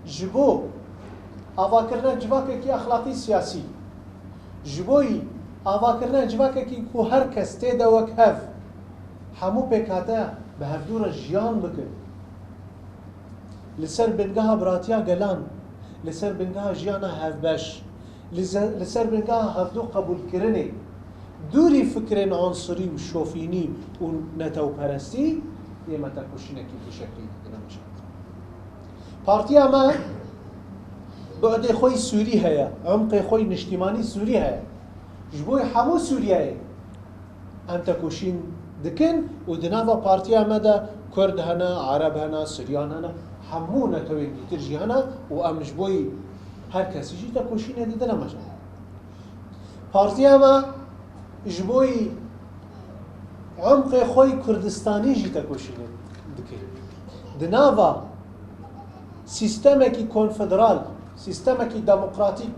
جبو آواکردن جواکێکی ئەخلاقی سیاسی ji بۆی ئاواکردن جواکێکی کو هەر کەس تێدا وەک هەف هەموو پێکاتە بە هەفتوورە ژیان بکرد لەسەر بنگەها براتیا گەلان لەسەر بنگەها ژیانە هەفبەش لەسەر بنگەها هەفتوو قبولکردنێ دووری فکرێن عنصری و شۆفینی و نەتەوپەرستی ئێمە تەکوشینێکی شەکلی دەنەمەشە پارتیا ئەمە بعدێ خۆی سووری هەیە عمقی خۆی نیشتیمانی سووری هەیە ji بۆی هەموو سووریایە ئەم تەکوشین دکن و دناوە پارتیا ئەمەدا کورد هەنا عەرەب هەنا سوریان هەنا هەموو نەتەوەیەکی ترژی هەنا و ئەم ji بۆی هەر کەسیژی تەکوشینێ دەنەمەشە پارتیا ئەمە ji بۆی عمقی خۆی کوردستانیژی تەکوشینێ دکن دناوە سیستەمێکی کۆنفدرال سیستەمێکی دەموقراتیک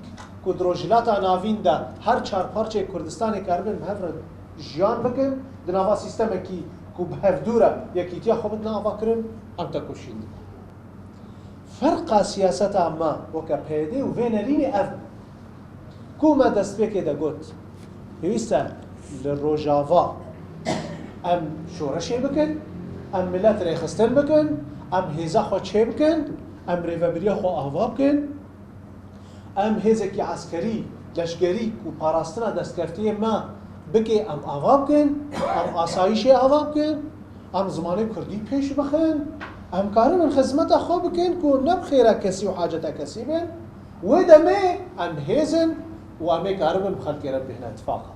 ku drojilata navîn de her çarparçê Kurdistanê keribin hevre jiyan bikin di nava sîstemekî ku bi hevdûr e yekîtiya xwe bidin avakirin em tekoşîn dikin. Ferqa siyaseta me weke pêdê û vê nerînê ev ku me destpêkê de got pêwîst e li rojava em şoreşê bikin em millet rêxistin bikin em hêza xwe çê bikin em rêveberiya xwe ava bikin ام هزکی عسکری لشکری و پاراستنا دستکفتی ما بگه ام آواب کن ام آسایش آواب کن ام زمان کردی پیش بخن ام کاری من خدمت خواب کن که نب خیره کسی و حاجت کسی بین و دمه ام هزن و ام کاری من خلقی رب بهن اتفاقا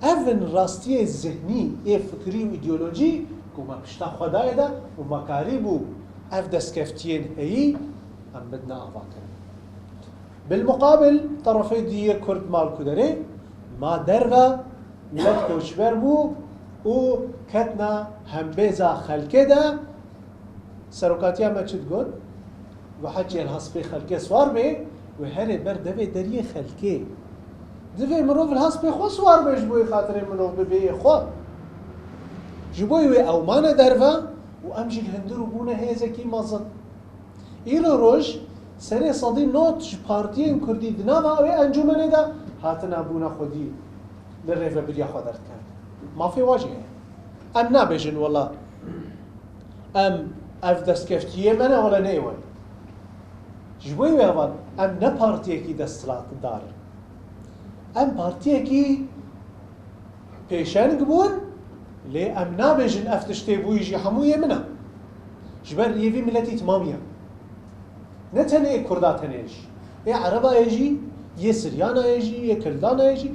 اون راستی ذهنی ای فکری و ایدئولوژی که ما پشتا خدای ده و ما کاری بو اف دستکفتین هی ام بدنا آواب کن بالمقابل طرفي دي كرد مال كدري ما درغا ملت كوشبر بو و كتنا هم بيزا خلقه ده سروكاتيا ما چد قد وحجي الهصفي خلقه سوار بي وهري بر دبي دريه خلقه دبي مروف الهصفي خو سوار بي جبوي خاطري مروف ببي خو جبوي وي اومانا درغا وامجي الهندر بونا هيزكي مزد ايرو روش سری صدی نوت پارتیین کردی دنوا و انجمنه دا هاتنا بونا خودی للريفه بريا خودرت کرد ما في واجهه ام نابجن والله ام اف دستکفتیه منه ولا نیوان جبوی و اول ام نه پارتیه کی دستلات دار ام پارتیه کی پیشنگ بون لی ام نابجن افتشتی بویجی همویه منه جبر یوی ملتی تمامیه نه تنه کردات هنیش یه عربا ایجی یه سریانا ایجی یه کردانا ایجی